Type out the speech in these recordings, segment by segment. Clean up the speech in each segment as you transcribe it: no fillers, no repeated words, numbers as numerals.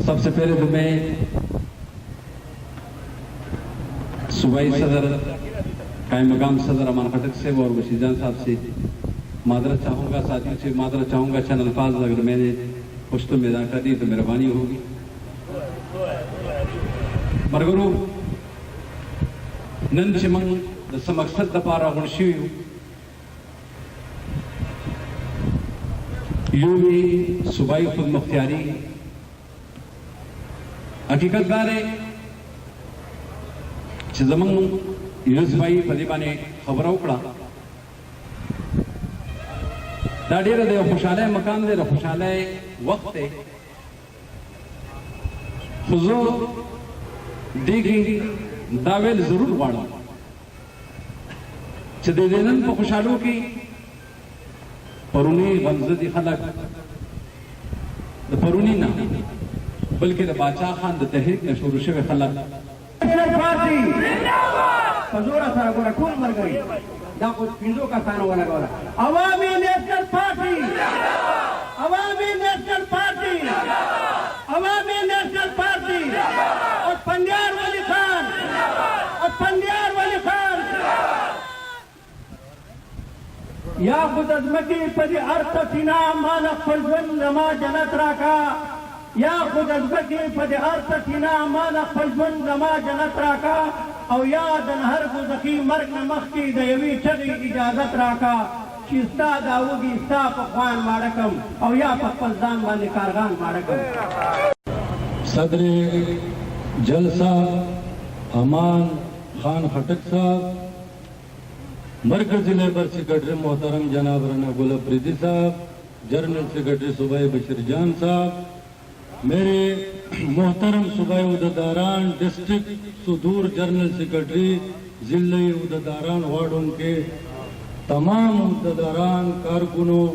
سب سے پہلے تو میں صوبائی صدر قائم مقام صدر امان خٹک سے اور بشیر جان صاحب سے معذرت چاہوں گا، ساتھیوں سے معذرت چاہوں گا، چند الفاظ اگر میں نے پشتو میں ادا کر دی تو مہربانی ہوگی. مرګرو نن چې موږ د څه مقصد دپاره غونډ شوي یو، یو وی صوبایي خودمختیاري. حقیقت دا دی چې زموږ یو صوبایي په دې باندې خبره وکړه. دا ډېره د یو خوشحالۍ مقام دی، د خوشحالۍ وخت دی. خو زه دې کې دا ویل ضرور غواړم چې د دې نن په خوشحالو کې پروني غمزدي خلک د پروني نه بلکې د باچا خان د تحریک نه شروع شوي خلک په زوره سره ګوره کوم ملګري دا خو پنځو کسانو ولګوله. عوامي نیشنل پارټي، عوامي نیشنل پارټي، عوامي نیشنل پارټي اور پنډیار ولی خان، اور پنډیار ولی خان. یا خود ازمکی پدی ارتسینا مالا خپل ژوند زما جنت راکا، یا خود ازمکی پدی ارتسینا مالا خپل ژوند زما جنت راکا، او یا د نهر ګوزخي مرګ نه مخکې د یوې چغې اجازت راکا چې ستا دا وږي ستا په خوان ماړه کړم او یا په خپل ځان باندې کارغان ماړه کړم. صدر جلسہ امان خان خٹک صاحب، مرکزی لیبر سیکرٹری محترم جناب رانا گل افریدی صاحب، جنرل سیکرٹری صوبائی بشیر جان صاحب، میرے محترم صوبائی عہدیداران، ڈسٹرکٹ صدور جنرل سیکرٹری، ضلعی عہدیداران، وارڈوں کے تمام عہدیداران، کارکنوں،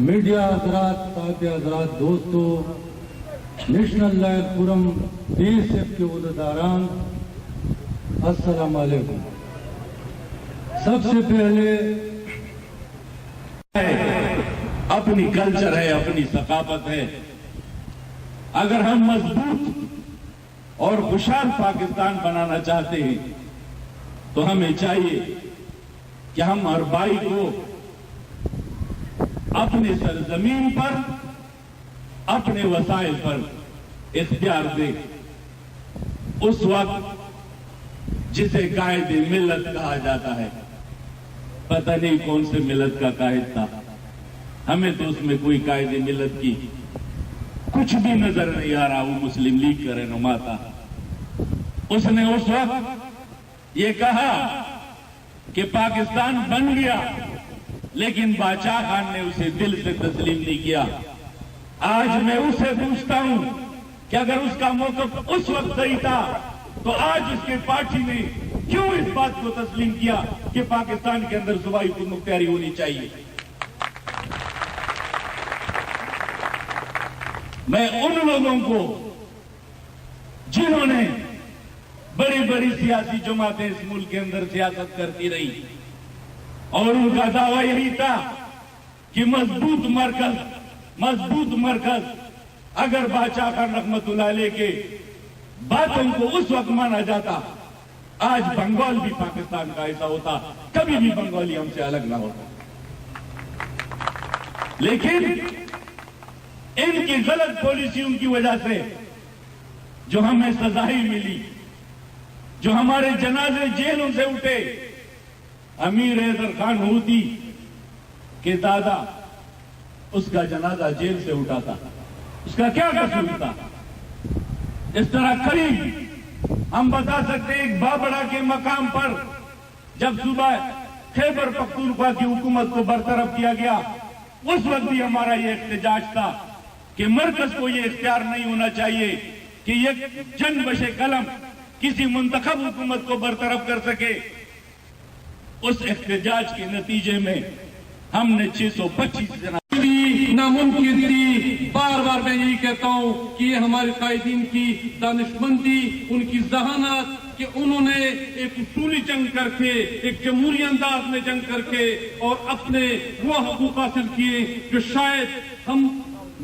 میڈیا حضرات، صحافی حضرات، دوستوں، نیشنل لائٹ فورم BSF کے عہدیداران، السلام علیکم. سب سے پہلے اپنی کلچر ہے، اپنی ثقافت ہے. اگر ہم مضبوط اور خوشحال پاکستان بنانا چاہتے ہیں تو ہمیں چاہیے کہ ہم ہر بھائی کو اپنے سرزمین پر، اپنے وسائل پر اختیار دیں. اس وقت جسے قائد ملت کہا جاتا ہے، پتہ نہیں کون سے ملت کا قائد تھا، ہمیں تو اس میں کوئی قائد ملت کی کچھ بھی نظر نہیں آ رہا. وہ مسلم لیگ کا رہنما تھا. اس نے اس وقت یہ کہا کہ پاکستان بن گیا، لیکن باچا خان نے اسے دل سے تسلیم نہیں کیا. آج میں اس سے پوچھتا ہوں کہ اگر اس کا موقف اس وقت صحیح تھا تو آج اس کے پارٹی نے کیوں اس بات کو تسلیم کیا کہ پاکستان کے اندر صوبائی خودمختیاری ہونی چاہیے. میں ان لوگوں کو جنہوں نے بڑی بڑی سیاسی جماعتیں اس ملک کے اندر سیاست کرتی رہی اور ان کا دعویٰ یہی تھا کہ مضبوط مرکز اگر باچا خان رحمت اللہ علیہ کے باتوں کو اس وقت مانا جاتا، آج بنگال بھی پاکستان کا ایسا ہوتا، کبھی بھی بنگالی ہم سے الگ نہ ہوتا. لیکن ان کی غلط پالیسیوں کی وجہ سے جو ہمیں سزائیں ملی، جو ہمارے جنازے جیلوں سے اٹھے، امیر حیدر خان ہوتی کہ دادا اس کا جنازہ جیل سے اٹھا تھا، اس کا کیا قصور تھا؟ اس طرح قریب ہم بتا سکتے ایک بابڑا کے مقام پر جب صوبہ خیبر پختونخوا کی حکومت کو برطرف کیا گیا، اس وقت بھی ہمارا یہ احتجاج تھا کہ مرکز کو یہ اختیار نہیں ہونا چاہیے کہ یہ جن بشے قلم کسی منتخب حکومت کو برطرف کر سکے. اس احتجاج کے نتیجے میں ہم نے 625 ناممکن تھی. بار بار میں یہی کہتا ہوں کہ یہ ہمارے قائدین کی دانشمندی، ان کی ذہانت کہ انہوں نے ایک اصولی جنگ کر کے، ایک جمہوری انداز میں جنگ کر کے اور اپنے وہ حقوق حاصل کیے جو شاید ہم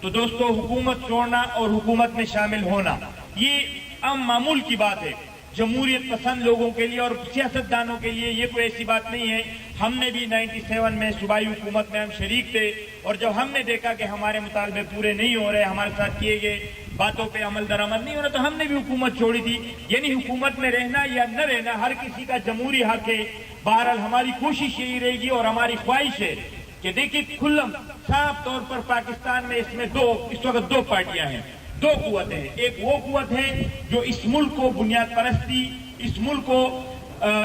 تو دوستو حکومت چھوڑنا اور حکومت میں شامل ہونا یہ عام معمول کی بات ہے جمہوریت پسند لوگوں کے لیے اور سیاستدانوں کے لیے. یہ کوئی ایسی بات نہیں ہے. ہم نے بھی 97 میں صوبائی حکومت میں ہم شریک تھے اور جب ہم نے دیکھا کہ ہمارے مطالبے پورے نہیں ہو رہے, ہمارے ساتھ کیے گئے باتوں پہ عمل درآمد نہیں ہو رہا, تو ہم نے بھی حکومت چھوڑی تھی. یعنی حکومت میں رہنا یا نہ رہنا ہر کسی کا جمہوری حق ہے. بہرحال ہماری کوشش یہی رہے گی اور ہماری خواہش ہے کہ دیکھیے کھلم صاف طور پر پاکستان میں اس وقت دو پارٹیاں ہیں, دو قوتیں ہیں. ایک وہ قوت ہے جو اس ملک کو بنیاد پرستی, اس ملک کو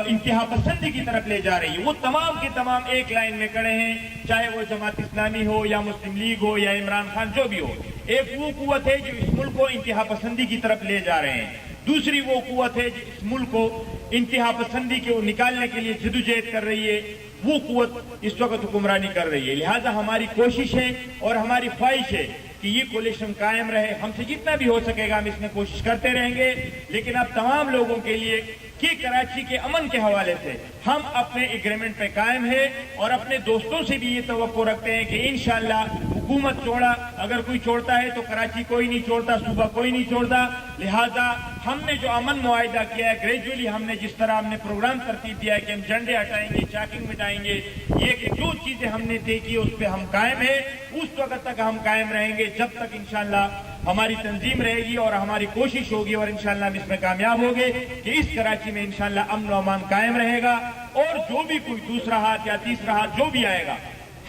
انتہا پسندی کی طرف لے جا رہی ہے. وہ تمام کے تمام ایک لائن میں کھڑے ہیں, چاہے وہ جماعت اسلامی ہو یا مسلم لیگ ہو یا عمران خان جو بھی ہو. ایک وہ قوت ہے جو اس ملک کو انتہا پسندی کی طرف لے جا رہے ہیں. دوسری وہ قوت ہے جو اس ملک کو انتہا پسندی کو نکالنے کے لیے جدوجہد کر رہی ہے. وہ قوت اس وقت حکمرانی کر رہی ہے. لہذا ہماری کوشش ہے اور ہماری خواہش ہے کہ یہ کولیشن قائم رہے. ہم سے جتنا بھی ہو سکے گا ہم اس میں کوشش کرتے رہیں گے. لیکن اب تمام لوگوں کے لیے کہ کراچی کے امن کے حوالے سے ہم اپنے ایگریمنٹ پہ قائم ہیں اور اپنے دوستوں سے بھی یہ توقع رکھتے ہیں کہ انشاءاللہ حکومت چھوڑا اگر کوئی چھوڑتا ہے تو کراچی کوئی نہیں چھوڑتا, صوبہ کوئی نہیں چھوڑتا. لہذا ہم نے جو امن معاہدہ کیا ہے گریجولی ہم نے جس طرح ہم نے پروگرام ترتیب دیا ہے کہ ہم جھنڈے ہٹائیں گے, چاکنگ مٹائیں گے, یہ کہ جو چیزیں ہم نے طے کی اس پہ ہم قائم ہیں. اس وقت تک ہم قائم رہیں گے جب تک انشاءاللہ ہماری تنظیم رہے گی اور ہماری کوشش ہوگی اور انشاءاللہ ہم اس میں کامیاب ہوگے کہ اس کراچی میں انشاءاللہ امن و امان قائم رہے گا. اور جو بھی کوئی دوسرا ہاتھ یا تیسرا ہاتھ جو بھی آئے گا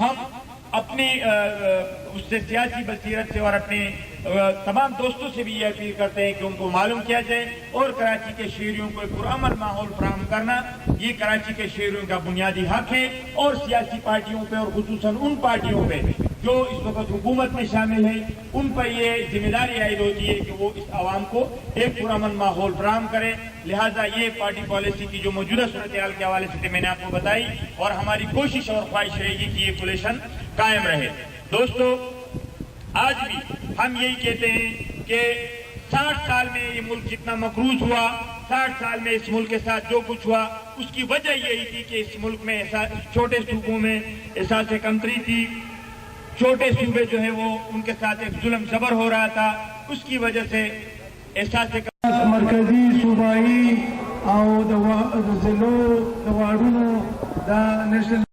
ہم اپنی اس سے سیاسی بصیرت سے اور اپنے تمام دوستوں سے بھی یہ اپیل کرتے ہیں کہ ان کو معلوم کیا جائے اور کراچی کے شہریوں کو ایک پرامن ماحول فراہم کرنا یہ کراچی کے شہریوں کا بنیادی حق ہے. اور سیاسی پارٹیوں پہ اور خصوصاً ان پارٹیوں پہ جو اس وقت حکومت میں شامل ہیں ان پر یہ ذمہ داری عائد ہوتی ہے کہ وہ اس عوام کو ایک پرامن ماحول فراہم کریں. لہذا یہ پارٹی پالیسی کی جو موجودہ صورتحال کے حوالے سے میں نے آپ کو بتائی اور ہماری کوشش اور خواہش رہے گی کہ یہ کولیشن قائم رہے. دوستو آج بھی ہم یہی کہتے ہیں کہ 60 سال میں یہ ملک جتنا مقروض ہوا, 60 سال میں اس ملک کے ساتھ جو کچھ ہوا اس کی وجہ یہی تھی کہ اس ملک میں چھوٹے صوبوں میں احساس کمتری تھی, چھوٹے صوبے جو ہیں وہ ان کے ساتھ ایک ظلم زبر ہو رہا تھا. اس کی وجہ سے احساس مرکزی صوبائی او د ضلعو د واردونو دا نیشنل